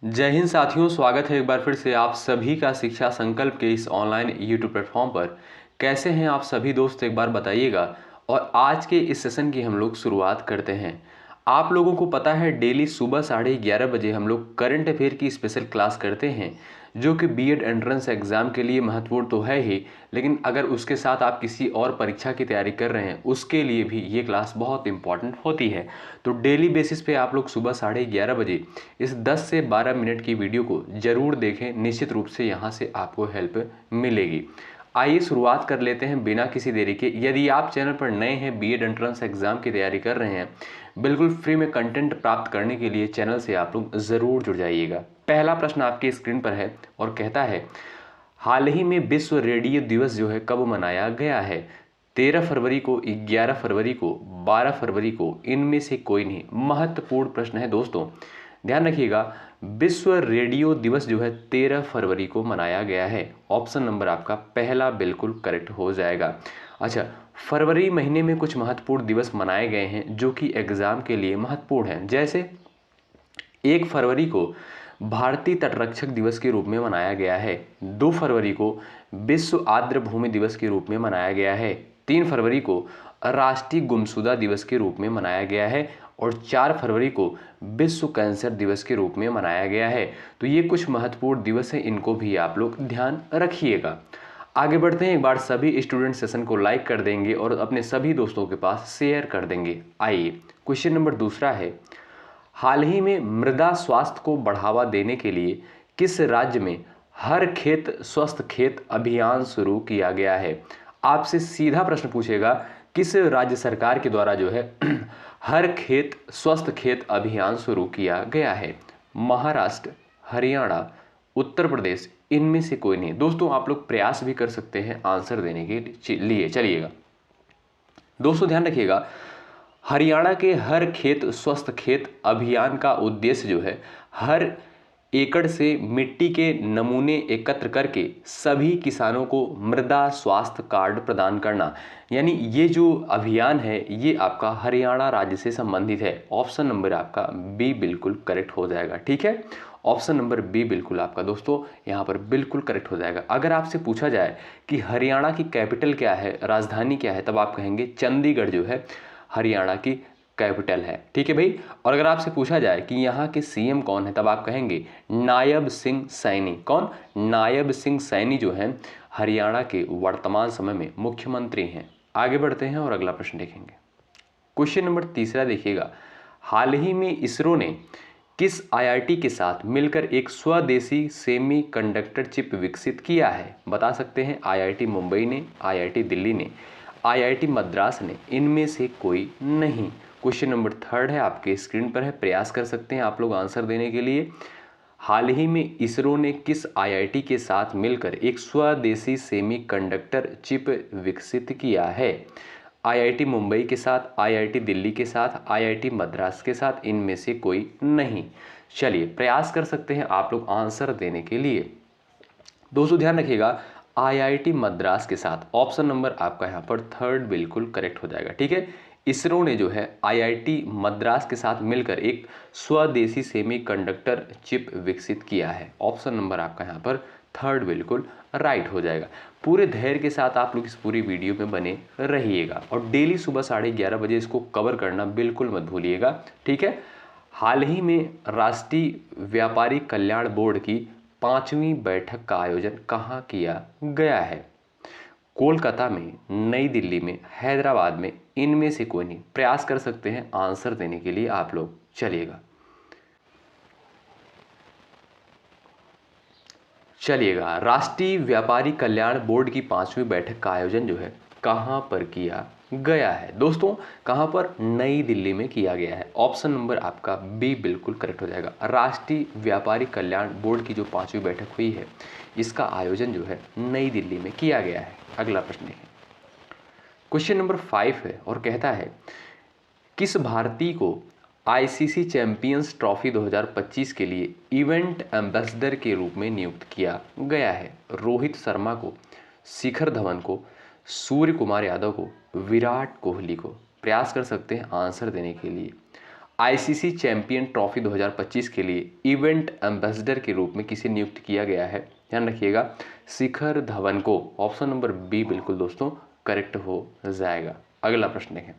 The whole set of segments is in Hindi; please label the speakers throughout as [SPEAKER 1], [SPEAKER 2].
[SPEAKER 1] जय हिंद साथियों, स्वागत है एक बार फिर से आप सभी का शिक्षा संकल्प के इस ऑनलाइन यूट्यूब प्लेटफॉर्म पर। कैसे हैं आप सभी दोस्त, एक बार बताइएगा। और आज के इस सेशन की हम लोग शुरुआत करते हैं। आप लोगों को पता है डेली सुबह 11:30 बजे हम लोग करंट अफेयर की स्पेशल क्लास करते हैं, जो कि बीएड एंट्रेंस एग्ज़ाम के लिए महत्वपूर्ण तो है ही, लेकिन अगर उसके साथ आप किसी और परीक्षा की तैयारी कर रहे हैं उसके लिए भी ये क्लास बहुत इंपॉर्टेंट होती है। तो डेली बेसिस पे आप लोग सुबह 11:30 बजे इस 10 से 12 मिनट की वीडियो को ज़रूर देखें, निश्चित रूप से यहाँ से आपको हेल्प मिलेगी। आइए शुरुआत कर लेते हैं बिना किसी देरी के। यदि आप चैनल पर नए हैं, बीएड एंट्रेंस एग्जाम की तैयारी कर रहे हैं, बिल्कुल फ्री में कंटेंट प्राप्त करने के लिए चैनल से आप लोग ज़रूर जुड़ जाइएगा। पहला प्रश्न आपकी स्क्रीन पर है और कहता है, हाल ही में विश्व रेडियो दिवस जो है कब मनाया गया है? 13 फरवरी को, 11 फरवरी को, 12 फरवरी को, इनमें से कोई नहीं। महत्वपूर्ण प्रश्न है दोस्तों, ध्यान रखिएगा। विश्व रेडियो दिवस जो है 13 फरवरी को मनाया गया है। ऑप्शन नंबर आपका पहला बिल्कुल करेक्ट हो जाएगा। अच्छा, फरवरी महीने में कुछ महत्वपूर्ण दिवस मनाए गए हैं जो कि एग्जाम के लिए महत्वपूर्ण हैं। जैसे 1 फरवरी को भारतीय तटरक्षक दिवस के रूप में मनाया गया है। 2 फरवरी को विश्व आर्द्र भूमि दिवस के रूप में मनाया गया है। 3 फरवरी को राष्ट्रीय गुमशुदा दिवस के रूप में मनाया गया है और 4 फरवरी को विश्व कैंसर दिवस के रूप में मनाया गया है। तो ये कुछ महत्वपूर्ण दिवस हैं, इनको भी आप लोग ध्यान रखिएगा। आगे बढ़ते हैं। एक बार सभी स्टूडेंट सेशन को लाइक कर देंगे और अपने सभी दोस्तों के पास शेयर कर देंगे। आइए, क्वेश्चन नंबर दूसरा है, हाल ही में मृदा स्वास्थ्य को बढ़ावा देने के लिए किस राज्य में हर खेत स्वस्थ खेत अभियान शुरू किया गया है? आपसे सीधा प्रश्न पूछेगा, किस राज्य सरकार के द्वारा जो है हर खेत स्वस्थ खेत अभियान शुरू किया गया है? महाराष्ट्र, हरियाणा, उत्तर प्रदेश, इनमें से कोई नहीं। दोस्तों आप लोग प्रयास भी कर सकते हैं आंसर देने के लिए। चलिएगा दोस्तों, ध्यान रखिएगा। हरियाणा के हर खेत स्वस्थ खेत अभियान का उद्देश्य जो है हर एकड़ से मिट्टी के नमूने एकत्र करके सभी किसानों को मृदा स्वास्थ्य कार्ड प्रदान करना। यानी ये जो अभियान है ये आपका हरियाणा राज्य से संबंधित है। ऑप्शन नंबर आपका बी बिल्कुल करेक्ट हो जाएगा। ठीक है, ऑप्शन नंबर बी बिल्कुल आपका दोस्तों यहाँ पर बिल्कुल करेक्ट हो जाएगा। अगर आपसे पूछा जाए कि हरियाणा की कैपिटल क्या है, राजधानी क्या है, तब आप कहेंगे चंडीगढ़ जो है हरियाणा की कैपिटल है। ठीक है भाई। और अगर आपसे पूछा जाए कि यहाँ के सीएम कौन है, तब आप कहेंगे नायब सिंह सैनी। कौन? नायब सिंह सैनी जो है हरियाणा के वर्तमान समय में मुख्यमंत्री हैं। आगे बढ़ते हैं और अगला प्रश्न देखेंगे। क्वेश्चन नंबर तीसरा देखिएगा, हाल ही में इसरो ने किस आईआईटी के साथ मिलकर एक स्वदेशी सेमी कंडक्टर चिप विकसित किया है? बता सकते हैं आईआईटी मुंबई ने, आईआईटी दिल्ली ने, आईआईटी मद्रास ने, इनमें से कोई नहीं। क्वेश्चन नंबर थर्ड है, आपके स्क्रीन पर है, प्रयास कर सकते हैं आप लोग आंसर देने के लिए। हाल ही में इसरो ने किस आईआईटी के साथ मिलकर एक स्वदेशी सेमीकंडक्टर चिप विकसित किया है? आईआईटी मुंबई के साथ, आईआईटी दिल्ली के साथ, आईआईटी मद्रास के साथ, इनमें से कोई नहीं। चलिए प्रयास कर सकते हैं आप लोग आंसर देने के लिए। दोस्तों ध्यान रखिएगा, आईआईटी मद्रास के साथ। ऑप्शन नंबर आपका यहाँ पर थर्ड बिल्कुल करेक्ट हो जाएगा। ठीक है, इसरो ने जो है आईआईटी मद्रास के साथ मिलकर एक स्वदेशी सेमीकंडक्टर चिप विकसित किया है। ऑप्शन नंबर आपका यहाँ पर थर्ड बिल्कुल राइट हो जाएगा। पूरे धैर्य के साथ आप लोग इस पूरी वीडियो में बने रहिएगा और डेली सुबह 11:30 बजे इसको कवर करना बिल्कुल मत भूलिएगा। ठीक है। हाल ही में राष्ट्रीय व्यापारी कल्याण बोर्ड की 5वीं बैठक का आयोजन कहाँ किया गया है? कोलकाता में, नई दिल्ली में, हैदराबाद में, इनमें से कोई नहीं। प्रयास कर सकते हैं आंसर देने के लिए आप लोग। चलिएगा, राष्ट्रीय व्यापारी कल्याण बोर्ड की 5वीं बैठक का आयोजन जो है कहाँ पर किया गया है? दोस्तों कहाँ पर? नई दिल्ली में किया गया है। ऑप्शन नंबर आपका बी बिल्कुल करेक्ट हो जाएगा। राष्ट्रीय व्यापारी कल्याण बोर्ड की जो 5वीं बैठक हुई है इसका आयोजन जो है नई दिल्ली में किया गया है। अगला प्रश्न देखें। क्वेश्चन नंबर 5 है और कहता है, किस भारतीय को आईसीसी चैंपियंस ट्रॉफी 2025 के लिए इवेंट एम्बेसडर के रूप में नियुक्त किया गया है? रोहित शर्मा को, शिखर धवन को, सूर्य कुमार यादव को, विराट कोहली को? प्रयास कर सकते हैं आंसर देने के लिए। आईसीसी चैंपियन ट्रॉफी 2025 के लिए इवेंट एम्बेसडर के रूप में किसे नियुक्त किया गया है? ध्यान रखिएगा, शिखर धवन को। ऑप्शन नंबर बी बिल्कुल दोस्तों करेक्ट हो जाएगा। अगला प्रश्न देखें,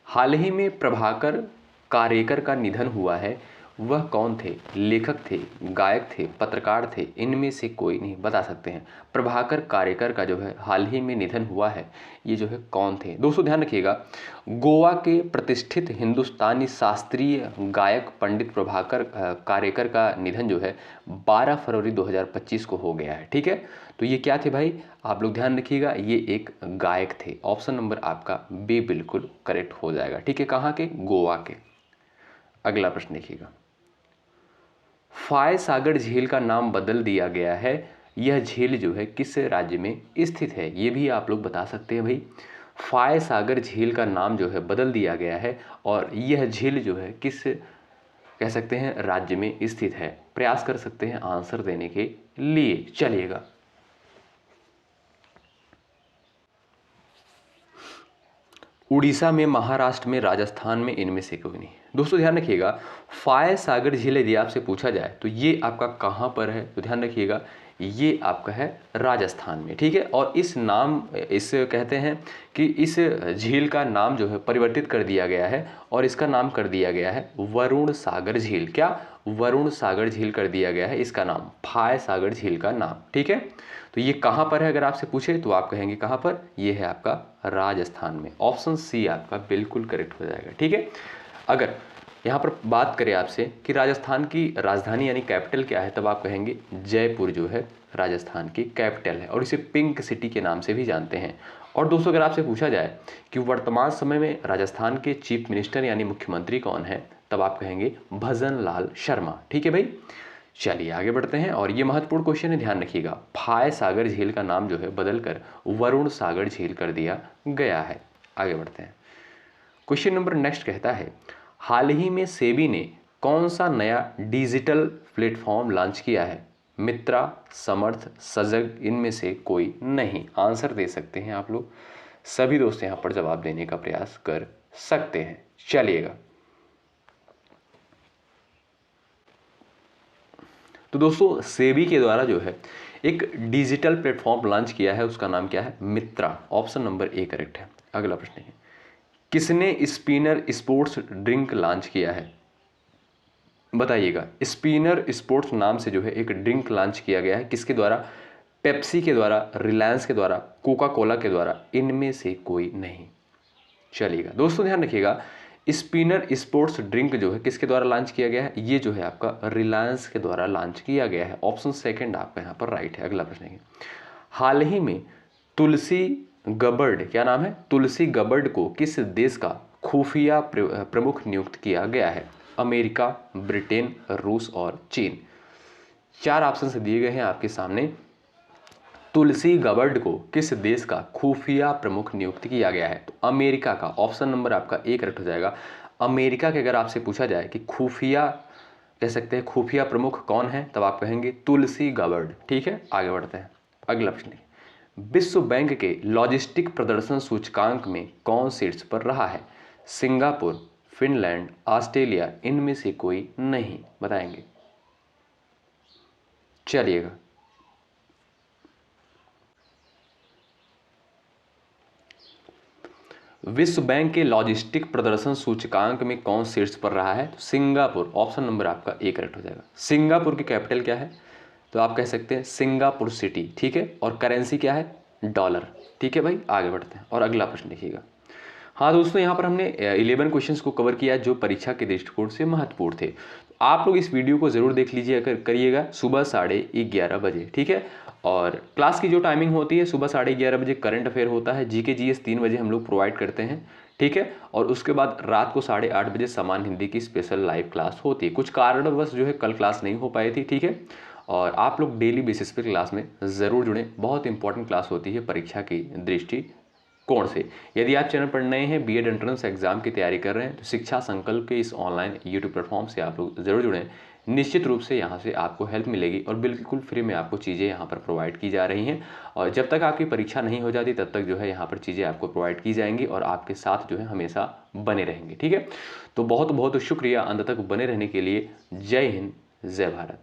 [SPEAKER 1] हाल ही में प्रभाकर कारेकर का निधन हुआ है, वह कौन थे? लेखक थे, गायक थे, पत्रकार थे, इनमें से कोई नहीं, बता सकते हैं। प्रभाकर कारेकर का जो है हाल ही में निधन हुआ है, ये जो है कौन थे? दोस्तों ध्यान रखिएगा, गोवा के प्रतिष्ठित हिंदुस्तानी शास्त्रीय गायक पंडित प्रभाकर कारेकर का निधन जो है 12 फरवरी 2025 को हो गया है। ठीक है, तो ये क्या थे भाई? आप लोग ध्यान रखिएगा, ये एक गायक थे। ऑप्शन नंबर आपका बी बिल्कुल करेक्ट हो जाएगा। ठीक है, कहाँ के? गोवा के। अगला प्रश्न देखिएगा, फाय सागर झील का नाम बदल दिया गया है, यह झील जो है किस राज्य में स्थित है? ये भी आप लोग बता सकते हैं भाई। फाय सागर झील का नाम जो है बदल दिया गया है और यह झील जो है किस कह सकते हैं राज्य में स्थित है? प्रयास कर सकते हैं आंसर देने के लिए। चलिएगा, उड़ीसा में, महाराष्ट्र में, राजस्थान में, इनमें से कोई नहीं। दोस्तों ध्यान रखिएगा, फाय सागर झील यदि आपसे पूछा जाए तो ये आपका कहाँ पर है? तो ध्यान रखिएगा, ये आपका है राजस्थान में। ठीक है, और इस नाम इस कहते हैं कि इस झील का नाम जो है परिवर्तित कर दिया गया है और इसका नाम कर दिया गया है वरुण सागर झील। क्या? वरुण सागर झील कर दिया गया है इसका नाम, फाय सागर झील का नाम। ठीक है, तो ये कहाँ पर है? अगर आपसे पूछे तो आप कहेंगे कहाँ पर? ये है आपका राजस्थान में। ऑप्शन सी आपका बिल्कुल करेक्ट हो जाएगा। ठीक है, अगर यहाँ पर बात करें आपसे कि राजस्थान की राजधानी यानी कैपिटल क्या है, तब आप कहेंगे जयपुर जो है राजस्थान की कैपिटल है और इसे पिंक सिटी के नाम से भी जानते हैं। और दोस्तों अगर आपसे पूछा जाए कि वर्तमान समय में राजस्थान के चीफ मिनिस्टर यानी मुख्यमंत्री कौन है, तब आप कहेंगे भजन लाल शर्मा। ठीक है भाई, चलिए आगे बढ़ते हैं और ये महत्वपूर्ण क्वेश्चन है, ध्यान रखिएगा। फाय सागर झील का नाम जो है बदलकर वरुण सागर झील कर दिया गया है। आगे बढ़ते हैं, क्वेश्चन नंबर नेक्स्ट कहता है, हाल ही में सेबी ने कौन सा नया डिजिटल प्लेटफॉर्म लॉन्च किया है? मित्रा, समर्थ, सजग, इनमें से कोई नहीं। आंसर दे सकते हैं आप लोग, सभी दोस्त यहां पर जवाब देने का प्रयास कर सकते हैं। चलिएगा, तो दोस्तों सेबी के द्वारा जो है एक डिजिटल प्लेटफॉर्म लॉन्च किया है, उसका नाम क्या है? मित्रा। ऑप्शन नंबर ए करेक्ट है। अगला प्रश्न है, किसने स्पिनर स्पोर्ट्स ड्रिंक लॉन्च किया है? बताइएगा, स्पिनर स्पोर्ट्स नाम से जो है एक ड्रिंक लॉन्च किया गया है, किसके द्वारा? पेप्सी के द्वारा, रिलायंस के द्वारा, कोका कोला के द्वारा, इनमें से कोई नहीं। चलिएगा दोस्तों ध्यान रखिएगा, स्पिनर स्पोर्ट्स ड्रिंक जो है किसके द्वारा लॉन्च किया गया है? ये जो है आपका रिलायंस के द्वारा लॉन्च किया गया है। ऑप्शन सेकंड आपका यहाँ पर राइट है। अगला प्रश्न है, हाल ही में तुलसी गबर्ड, क्या नाम है? तुलसी गबर्ड को किस देश का खुफिया प्रमुख नियुक्त किया गया है? अमेरिका, ब्रिटेन, रूस और चीन। चार ऑप्शन दिए गए हैं आपके सामने। तुलसी गबर्ड को किस देश का खुफिया प्रमुख नियुक्त किया गया है? तो अमेरिका का। ऑप्शन नंबर आपका ए करेक्ट हो जाएगा। अमेरिका के अगर आपसे पूछा जाए कि खुफिया कह सकते हैं खुफिया प्रमुख कौन है, तब आप कहेंगे तुलसी गबर्ड। ठीक है, आगे बढ़ते हैं। अगला प्रश्न, विश्व बैंक के लॉजिस्टिक प्रदर्शन सूचकांक में कौन शीर्ष पर रहा है? सिंगापुर, फिनलैंड, ऑस्ट्रेलिया, इनमें से कोई नहीं। बताएंगे। चलिएगा, विश्व बैंक के लॉजिस्टिक प्रदर्शन सूचकांक में कौन शीर्ष पर रहा है? तो सिंगापुर। ऑप्शन नंबर आपका ए करेक्ट हो जाएगा। सिंगापुर की कैपिटल क्या है? तो आप कह सकते हैं सिंगापुर सिटी। ठीक है, और करेंसी क्या है? डॉलर। ठीक है भाई, आगे बढ़ते हैं और अगला प्रश्न देखिएगा। हाँ दोस्तों, यहाँ पर हमने 11 क्वेश्चंस को कवर किया जो परीक्षा के दृष्टिकोण से महत्वपूर्ण थे। आप लोग इस वीडियो को जरूर देख लीजिए, करिएगा सुबह 11:30 बजे। ठीक है, और क्लास की जो टाइमिंग होती है सुबह 11:30 बजे करंट अफेयर होता है, जीके जीएस 3 बजे हम लोग प्रोवाइड करते हैं। ठीक है, और उसके बाद रात को 8:30 बजे सामान्य हिंदी की स्पेशल लाइव क्लास होती है। कुछ कारणवश जो है कल क्लास नहीं हो पाई थी। ठीक है, और आप लोग डेली बेसिस पे क्लास में ज़रूर जुड़ें, बहुत इंपॉर्टेंट क्लास होती है परीक्षा की दृष्टि कोण से। यदि आप चैनल पर नए हैं, बीएड एंट्रेंस एग्जाम की तैयारी कर रहे हैं, तो शिक्षा संकल्प के इस ऑनलाइन यूट्यूब प्लेटफॉर्म से आप लोग जरूर जुड़ें। निश्चित रूप से यहाँ से आपको हेल्प मिलेगी और बिल्कुल फ्री में आपको चीज़ें यहाँ पर प्रोवाइड की जा रही हैं। और जब तक आपकी परीक्षा नहीं हो जाती तब तक जो है यहाँ पर चीज़ें आपको प्रोवाइड की जाएंगी और आपके साथ जो है हमेशा बने रहेंगे। ठीक है, तो बहुत बहुत शुक्रिया अंत तक बने रहने के लिए। जय हिंद, जय भारत।